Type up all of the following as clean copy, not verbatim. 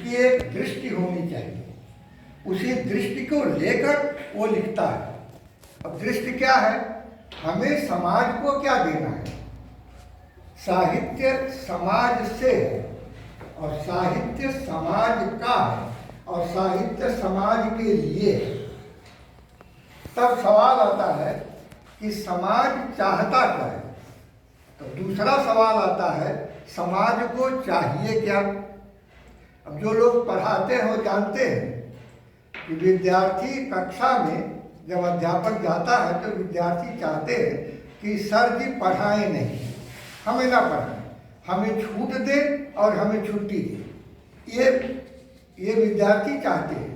उसकी एक दृष्टि होनी चाहिए, उसी दृष्टि को लेकर वो लिखता है। अब दृष्टि क्या है? हमें समाज को क्या देना है? साहित्य समाज से है और साहित्य समाज का है और साहित्य समाज के लिए है। तब सवाल आता है कि समाज चाहता क्या है? तो दूसरा सवाल आता है समाज को चाहिए क्या? अब जो लोग पढ़ाते हैं वो जानते हैं कि विद्यार्थी कक्षा में जब अध्यापक जाता है तो विद्यार्थी चाहते हैं कि सर जी पढ़ाएं नहीं, हमें ना पढ़ाएं, हमें छूट दें और हमें छुट्टी दें। ये विद्यार्थी चाहते हैं।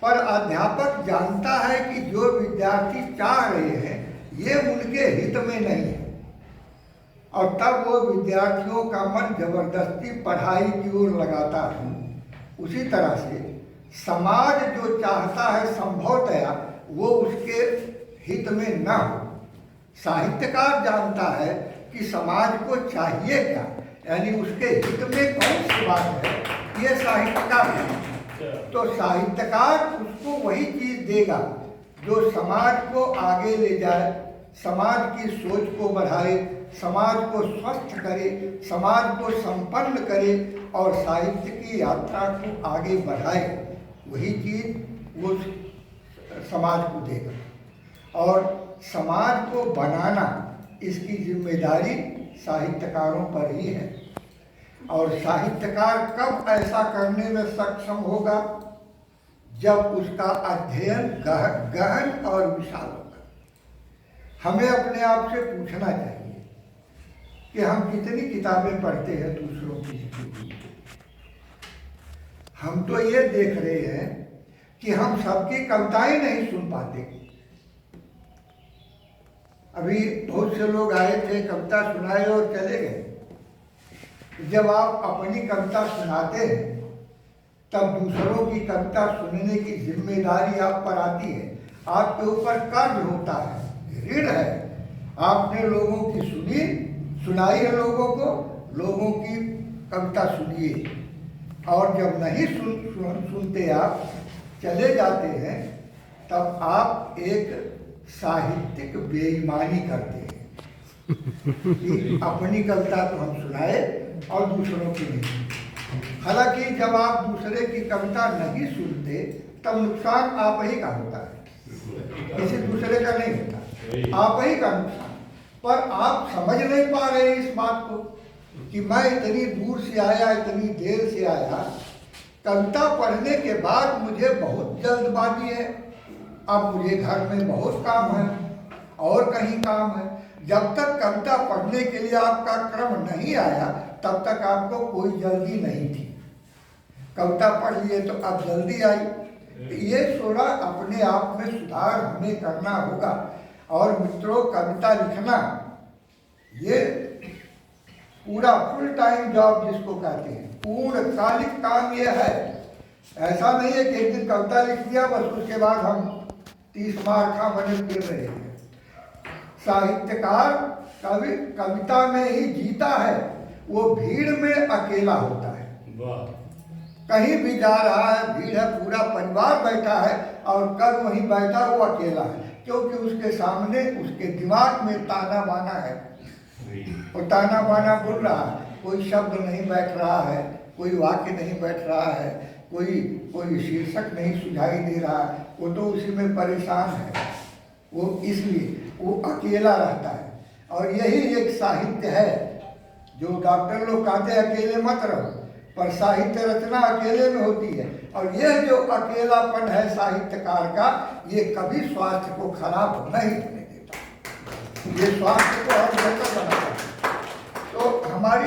पर अध्यापक जानता है कि जो विद्यार्थी चाह रहे हैं ये उनके हित में नहीं है और तब वो विद्यार्थियों का मन जबरदस्ती पढ़ाई की ओर लगाता है। उसी तरह से समाज जो चाहता है संभवतया वो उसके हित में न हो। साहित्यकार जानता है कि समाज को चाहिए क्या, यानी उसके हित में कौन सी बात है, ये साहित्यकार है। तो साहित्यकार उसको वही चीज देगा जो समाज को आगे ले जाए, समाज की सोच को बढ़ाए, समाज को स्वस्थ करे, समाज को संपन्न करे और साहित्य की यात्रा को आगे बढ़ाए। वही चीज वो समाज को देगा और समाज को बनाना इसकी जिम्मेदारी साहित्यकारों पर ही है। और साहित्यकार कब ऐसा करने में सक्षम होगा? जब उसका अध्ययन गहन और विशाल होगा। हमें अपने आप से पूछना चाहिए कि हम कितनी किताबें पढ़ते हैं दूसरों की जिंदगी। हम तो ये देख रहे हैं कि हम सबकी कविताएं नहीं सुन पाते। अभी बहुत से लोग आए थे, कविता सुनाए और चले गए। जब आप अपनी कविता सुनाते हैं तब दूसरों की कविता सुनने की जिम्मेदारी आप पर आती है। आपके ऊपर कर्ज होता है, ऋण है। आपने लोगों की सुनाई है, लोगों को लोगों की कविता सुनिए और जब नहीं सुनते आप चले जाते हैं तब आप एक साहित्यिक बेईमानी करते हैं कि अपनी कविता तो हम सुनाए और दूसरों की नहीं। हालांकि जब आप दूसरे की कविता नहीं सुनते तब नुकसान आप ही का होता है, किसी दूसरे का नहीं होता, आप ही का नुकसान। पर आप समझ नहीं पा रहे इस बात को कि मैं इतनी दूर से आया, इतनी देर से आया, कविता पढ़ने के बाद मुझे बहुत जल्दबाजी है, अब मुझे घर में बहुत काम है और कहीं काम है। जब तक कविता पढ़ने के लिए आपका क्रम नहीं आया तब तक आपको कोई जल्दी नहीं थी। कविता पढ़ लिए तो अब जल्दी आई। ये थोड़ा अपने आप में सुधार हमें करना होगा। और मित्रों, कविता लिखना ये पूरा फुल टाइम जॉब जिसको कहते हैं, पूर्णकालिक काम ये है। ऐसा नहीं है कि एक दिन कविता लिख दिया बस उसके बाद हम 30 मार्का बने फिर रहे हैं। साहित्यकार कविता में ही जीता है, वो भीड़ में अकेला होता है। कहीं भी जा रहा है, भीड़ है, पूरा परिवार बैठा है और कल वहीं बैठा वो अकेला है, क्योंकि उसके सामने उसके दिमाग में ताना बाना है। वो ताना बाना बोल रहा है, कोई शब्द नहीं बैठ रहा है, कोई वाक्य नहीं बैठ रहा है, कोई शीर्षक नहीं सुझाई दे रहा है, वो तो उसी में परेशान है। वो इसलिए वो अकेला रहता है। और यही एक साहित्य है जो डॉक्टर लोग कहते हैं अकेले मत रहो, पर साहित्य रचना अकेले में होती है। और यह जो अकेलापन है साहित्यकार का, ये कभी स्वास्थ्य को खराब नहीं होने देता, ये स्वास्थ्य को और बेहतर बनाता है।